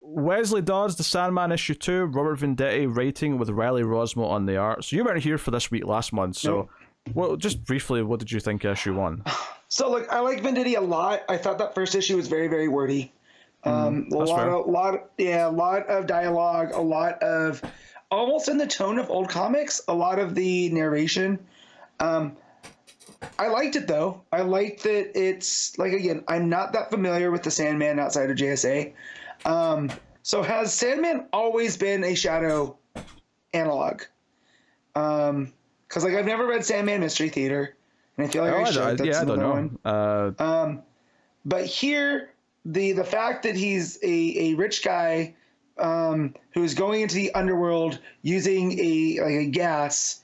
Wesley Dodds, The Sandman issue 2, Robert Venditti writing with Riley Rosmo on the art. So you weren't here for this week last month, so Nope. well, just briefly, what did you think of issue 1? So look, I like Venditti a lot. I thought that first issue was very, very wordy. A lot of dialogue, a lot of almost in the tone of old comics, a lot of the narration. I liked it though. I liked that it's like, again, I'm not that familiar with the Sandman outside of JSA. So has Sandman always been a Shadow analog? Because like I've never read Sandman Mystery Theater, and I feel like I should. That's another one. But here, the fact that he's a rich guy who's going into the underworld using a gas,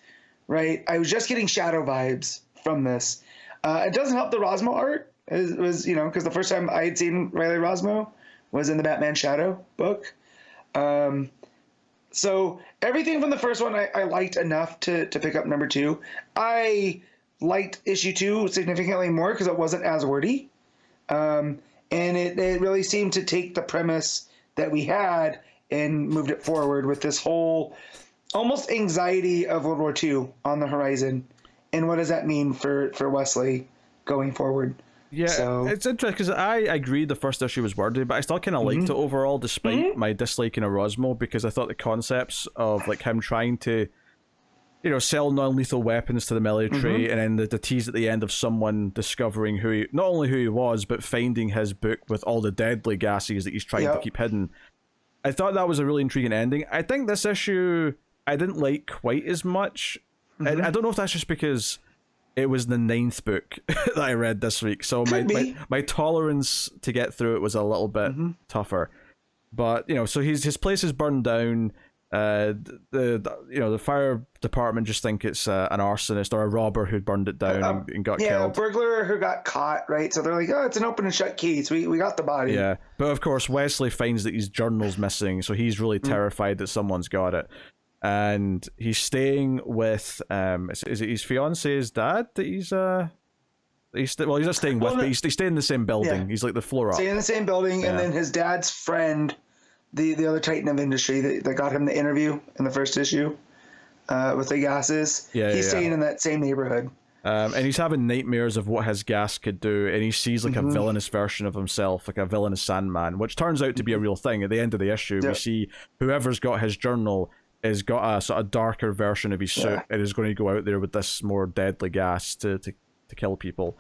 right? I was just getting Shadow vibes from this. It doesn't help the Rosmo art. It was because the first time I had seen Riley Rosmo was in the Batman Shadow book. So everything from the first one I liked enough to pick up number 2. I liked issue 2 significantly more because it wasn't as wordy. And it really seemed to take the premise that we had and moved it forward with this whole almost anxiety of World War II on the horizon. And what does that mean for Wesley going forward? Yeah, so it's interesting because I agree the first issue was wordy, but I still kind of liked it overall, despite my disliking of Rosmo, because I thought the concepts of like him trying to, sell non-lethal weapons to the military, and then the tease at the end of someone discovering not only who he was, but finding his book with all the deadly gases that he's trying to keep hidden. I thought that was a really intriguing ending. I think this issue I didn't like quite as much. I don't know if that's just because it was the 9th book that I read this week, so my tolerance to get through it was a little bit tougher. But so his place is burned down. The fire department just think it's an arsonist or a robber who burned it down and got killed. Yeah, a burglar who got caught, right? So they're like, oh, it's an open and shut case. We got the body. Yeah, but of course Wesley finds that his journal's missing, so he's really terrified that someone's got it. And he's staying with is it his fiance's dad that he's not staying with, but he's staying in the same building. Yeah. He's like the floor up. Staying in the same building, and then his dad's friend, the other titan of industry that got him the interview in the first issue with the gases. He's staying in that same neighborhood. And he's having nightmares of what his gas could do, and he sees like a villainous version of himself, like a villainous Sandman, which turns out to be a real thing. At the end of the issue, we see whoever's got his journal has got a sort of darker version of his suit and is going to go out there with this more deadly gas to kill people.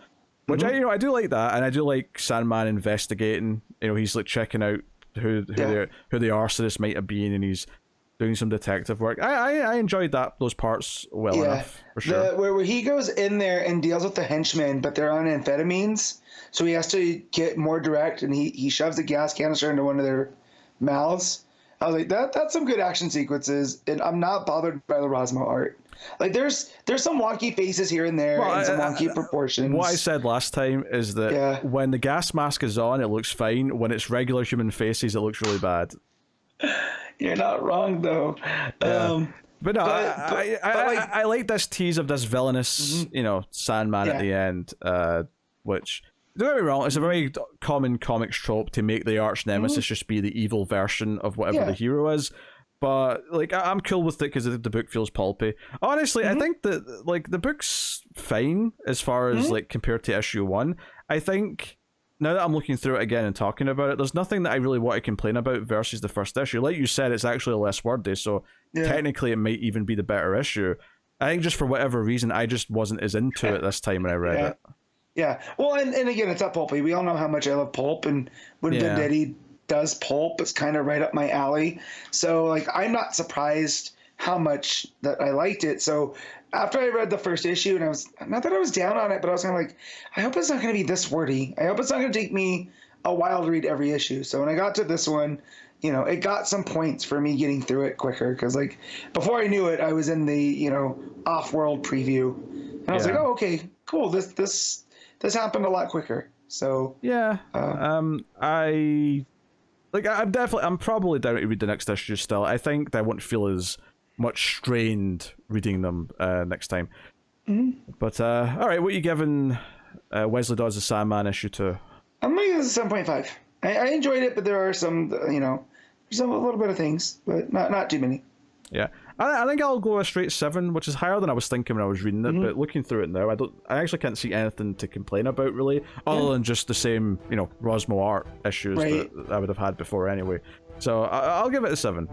Which I do like that, and I do like Sandman investigating. He's like checking out who the arsonist might have been, and he's doing some detective work. I enjoyed those parts well enough, for sure. Where he goes in there and deals with the henchmen, but they're on amphetamines, so he has to get more direct, and he shoves a gas canister into one of their mouths. I was like, that's some good action sequences, and I'm not bothered by the Rosmo art. Like, there's some wonky faces here and there, and some wonky proportions. What I said last time is that when the gas mask is on, it looks fine. When it's regular human faces, it looks really bad. You're not wrong, though. But no, I like this tease of this villainous, Sandman at the end, which... Don't get me wrong, it's a very common comics trope to make the arch nemesis just be the evil version of whatever the hero is. But like, I'm cool with it because the book feels pulpy. Honestly, I think that like the book's fine as far as like compared to issue 1. I think now that I'm looking through it again and talking about it, there's nothing that I really want to complain about versus the first issue. Like you said, it's actually less wordy, so technically it might even be the better issue. I think just for whatever reason, I just wasn't as into it this time when I read it. Yeah, well, and again, it's not pulpy. We all know how much I love pulp, and when Venditti does pulp, it's kind of right up my alley. So, like, I'm not surprised how much that I liked it. So, after I read the first issue, and I was, not that I was down on it, but I was kind of like, I hope it's not going to be this wordy. I hope it's not going to take me a while to read every issue. So, when I got to this one, it got some points for me getting through it quicker. Because, like, before I knew it, I was in the, off-world preview. And I was like, oh, okay, cool. This happened a lot quicker. So I'm probably down to read the next issue still. I think I won't feel as much strained reading them next time. But all right, what are you giving Wesley Dodds' The Sandman issue 2? I'm gonna give this a 7.5. I enjoyed it, but there are some There's a little bit of things, but not too many. Yeah, I think I'll go a straight 7, which is higher than I was thinking when I was reading it. But looking through it now, I actually can't see anything to complain about really, other than just the same, Rosmo art issues that I would have had before anyway. So I'll give it a 7.